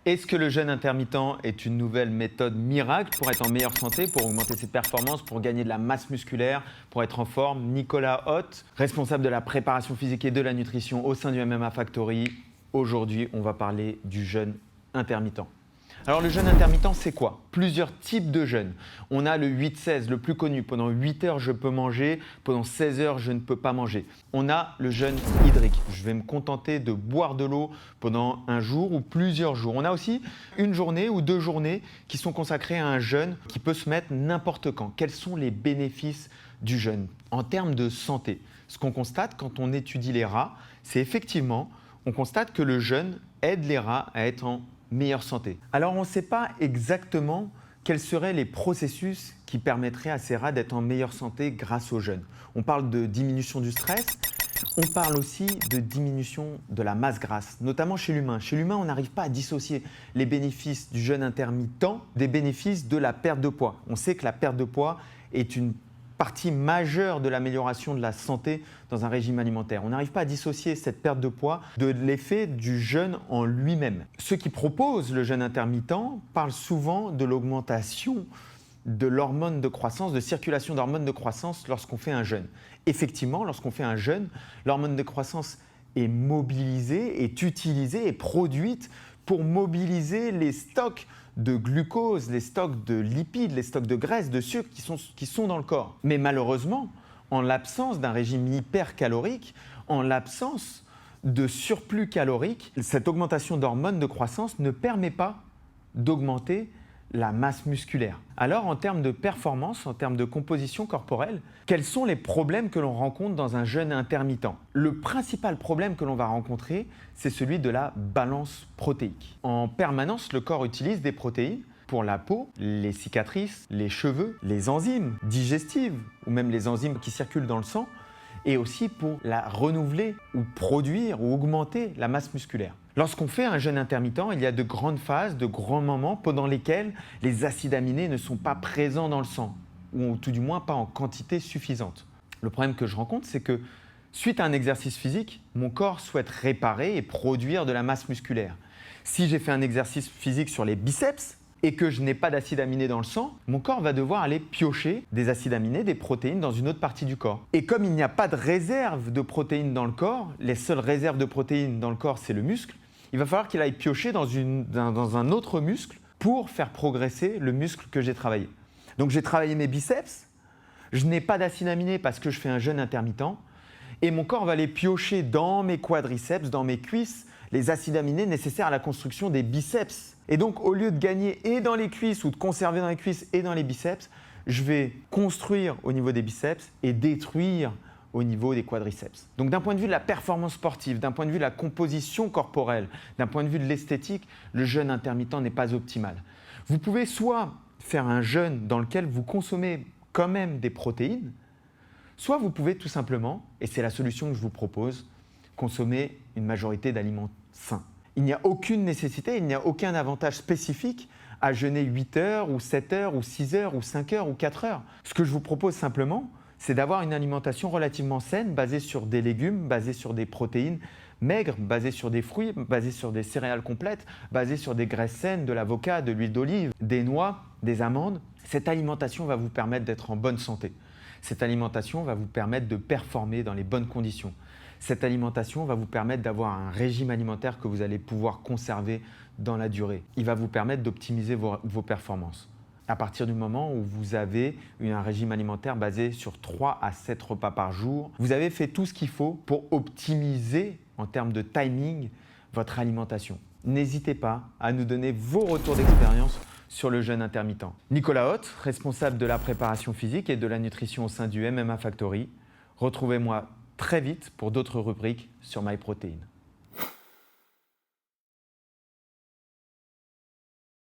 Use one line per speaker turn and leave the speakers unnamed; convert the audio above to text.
Est-ce que le jeûne intermittent est une nouvelle méthode miracle pour être en meilleure santé, pour augmenter ses performances, pour gagner de la masse musculaire, pour être en forme? Nicolas Hott, responsable de la préparation physique et de la nutrition au sein du MMA Factory. Aujourd'hui, on va parler du jeûne intermittent. Alors le jeûne intermittent, c'est quoi? Plusieurs types de jeûnes. On a le 8-16, le plus connu. Pendant 8 heures, je peux manger. Pendant 16 heures, je ne peux pas manger. On a le jeûne hydrique. Je vais me contenter de boire de l'eau pendant un jour ou plusieurs jours. On a aussi une journée ou 2 journées qui sont consacrées à un jeûne qui peut se mettre n'importe quand. Quels sont les bénéfices du jeûne en termes de santé? Ce qu'on constate quand on étudie les rats, c'est effectivement, on constate que le jeûne aide les rats à être en meilleure santé. Alors on ne sait pas exactement quels seraient les processus qui permettraient à ces rats d'être en meilleure santé grâce au jeûne. On parle de diminution du stress, on parle aussi de diminution de la masse grasse, notamment chez l'humain. Chez l'humain, on n'arrive pas à dissocier les bénéfices du jeûne intermittent des bénéfices de la perte de poids. On sait que la perte de poids est une partie majeure de l'amélioration de la santé dans un régime alimentaire. On n'arrive pas à dissocier cette perte de poids de l'effet du jeûne en lui-même. Ceux qui proposent le jeûne intermittent parlent souvent de l'augmentation de l'hormone de croissance, de circulation d'hormones de croissance lorsqu'on fait un jeûne. Effectivement, lorsqu'on fait un jeûne, l'hormone de croissance est mobilisée, est utilisée, est produite pour mobiliser les stocks de glucose, les stocks de lipides, les stocks de graisse, de sucre qui sont dans le corps. Mais malheureusement, en l'absence d'un régime hypercalorique, en l'absence de surplus calorique, cette augmentation d'hormones de croissance ne permet pas d'augmenter la masse musculaire. Alors, en termes de performance, en termes de composition corporelle, quels sont les problèmes que l'on rencontre dans un jeûne intermittent? Le principal problème que l'on va rencontrer, c'est celui de la balance protéique. En permanence, le corps utilise des protéines pour la peau, les cicatrices, les cheveux, les enzymes digestives ou même les enzymes qui circulent dans le sang, et aussi pour la renouveler ou produire ou augmenter la masse musculaire. Lorsqu'on fait un jeûne intermittent, il y a de grandes phases, de grands moments pendant lesquels les acides aminés ne sont pas présents dans le sang, ou tout du moins pas en quantité suffisante. Le problème que je rencontre, c'est que suite à un exercice physique, mon corps souhaite réparer et produire de la masse musculaire. Si j'ai fait un exercice physique sur les biceps, et que je n'ai pas d'acides aminés dans le sang, mon corps va devoir aller piocher des acides aminés, des protéines dans une autre partie du corps. Et comme il n'y a pas de réserve de protéines dans le corps, les seules réserves de protéines dans le corps, c'est le muscle, il va falloir qu'il aille piocher dans un autre muscle pour faire progresser le muscle que j'ai travaillé. Donc j'ai travaillé mes biceps, je n'ai pas d'acides aminés parce que je fais un jeûne intermittent, et mon corps va aller piocher dans mes quadriceps, dans mes cuisses, les acides aminés nécessaires à la construction des biceps. Et donc, au lieu de gagner et dans les cuisses ou de conserver dans les cuisses et dans les biceps, je vais construire au niveau des biceps et détruire au niveau des quadriceps. Donc, d'un point de vue de la performance sportive, d'un point de vue de la composition corporelle, d'un point de vue de l'esthétique, le jeûne intermittent n'est pas optimal. Vous pouvez soit faire un jeûne dans lequel vous consommez quand même des protéines, soit vous pouvez tout simplement, et c'est la solution que je vous propose, consommer une majorité d'aliments sains. Il n'y a aucune nécessité, il n'y a aucun avantage spécifique à jeûner 8 heures ou 7 heures ou 6 heures ou 5 heures ou 4 heures. Ce que je vous propose simplement, c'est d'avoir une alimentation relativement saine, basée sur des légumes, basée sur des protéines maigres, basée sur des fruits, basée sur des céréales complètes, basée sur des graisses saines, de l'avocat, de l'huile d'olive, des noix, des amandes. Cette alimentation va vous permettre d'être en bonne santé. Cette alimentation va vous permettre de performer dans les bonnes conditions. Cette alimentation va vous permettre d'avoir un régime alimentaire que vous allez pouvoir conserver dans la durée. Il va vous permettre d'optimiser vos performances. À partir du moment où vous avez un régime alimentaire basé sur 3 à 7 repas par jour, vous avez fait tout ce qu'il faut pour optimiser en termes de timing votre alimentation. N'hésitez pas à nous donner vos retours d'expérience sur le jeûne intermittent. Nicolas Hott, responsable de la préparation physique et de la nutrition au sein du MMA Factory. Retrouvez-moi très vite pour d'autres rubriques sur MyProtein.